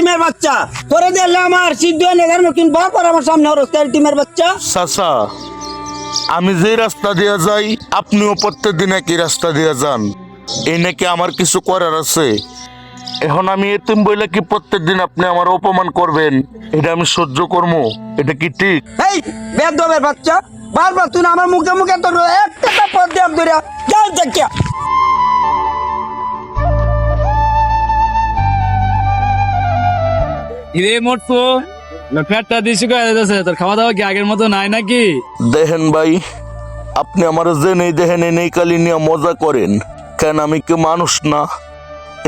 টিমের বাচ্চা তোরে দিলে আমার সিদ্ধ নেগার মতন বাপ আর আমার সামনে হরস্তার টিমের বাচ্চা। চাচা, আমি যে রাস্তা দিয়ে যাই আপনিও প্রত্যেকদিন একই রাস্তা দিয়ে যান, এই নাকি আমার কিছু করার আছে? এখন আমি এতিম বইলে কি প্রত্যেকদিন আপনি আমার অপমান করবেন? এটা আমি সহ্য করবো? এটা কি ঠিক? এই বেদবের বাচ্চা, বারবার তুই আমার মুখে মুখে তোর একটা পদ দিয়ে ধরে যাই দেখিয়া। ইরে মোটকো পেটটা দিছি কয়ে যাচ্ছে, তোর খাওয়া দাওয়া কি আগের মতো নাই নাকি? দেখেন ভাই, আপনি আমার যে নেই দেখেন এই কালি নিয়ে মজা করেন কেন? আমি কি মানুষ না?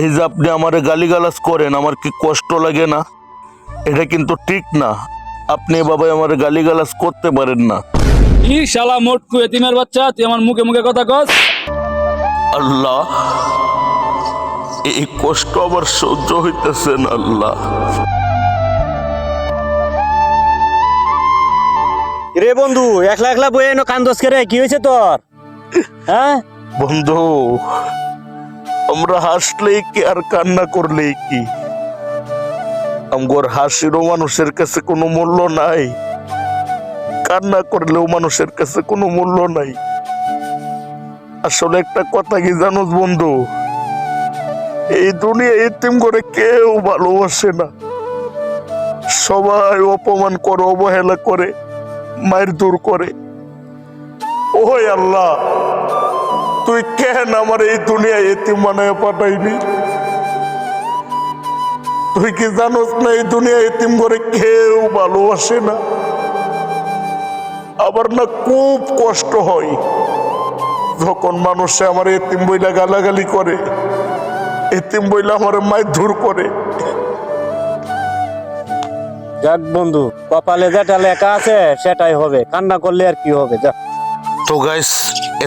এই যে আপনি আমার গালিগালাজ করেন, আমার কি কষ্ট লাগে না? এটা কিন্তু ঠিক না। আপনি বাবা আমার গালিগালাজ করতে পারেন না। ই শালা মোটকু এতিমের বাচ্চা, তুই আমার মুখে মুখে কথা কস? আল্লাহ, এই কষ্ট আমার সহ্য হইতেছে না আল্লাহ। রে বন্ধু, একলা একলা বই এনো কান্দস করে, কি হয়েছে তোর? হ্যাঁ বন্ধু, আমরা হাসলেই কি আর কান্না করলেই কি? আমগর হাসিরও মানুষের কাছে কোনো মূল্য নাই, কান্না করলেও মানুষের কাছে কোনো মূল্য নাই। আসলে একটা কথা কি জানোস বন্ধু, এই দুনিয়া এতিম করে কেউ ভালোবাসে না, সবাই অপমান করে, অবহেলা করে, মায়ের দূর করে। ওই আল্লাহ, তুই কেন আমার এই দুনিয়া এতিম বানায় পাঠাইলি? তুই কি জানোস না এই দুনিয়া এতিম করে কেউ ভালোবাসে না? আবার না খুব কষ্ট হয় যখন মানুষে আমার এতিম বইলা গালাগালি করে, এতিম বইলা আমার মায়ের দূর করে। যাক বন্ধু, কপালে যেটা লেখা আছে সেটাই হবে, কান্না করলে আর কি হবে? যা। তো গাইস,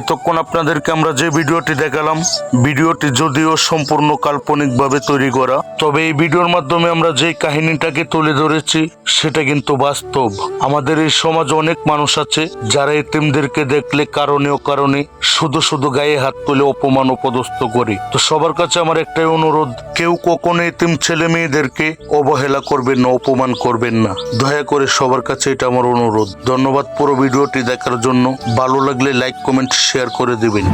এতক্ষণ আপনাদেরকে আমরা যে ভিডিওটি দেখালাম, ভিডিওটি যদিও সম্পূর্ণ কাল্পনিকভাবে তৈরি করা, তবে এই ভিডিওর মাধ্যমে আমরা যে কাহিনীটাকে তুলে ধরেছি সেটা কিন্তু বাস্তব। আমাদের এই সমাজে অনেক মানুষ আছে যারা এতিমদেরকে দেখলে কারণে অকারণে শুধু শুধু গায়ে হাত তুলে অপমান অপদস্থ করে। তো সবার কাছে আমার একটাই অনুরোধ, কেউ কখনো এতিম ছেলে মেয়েদেরকে অবহেলা করবেন না, অপমান করবেন না, দয়া করে সবার কাছে এটা আমার অনুরোধ। ধন্যবাদ পুরো ভিডিওটি দেখার জন্য। ভালো লাগলে লাইক, কমেন্ট, শেয়ার করে দিবেন।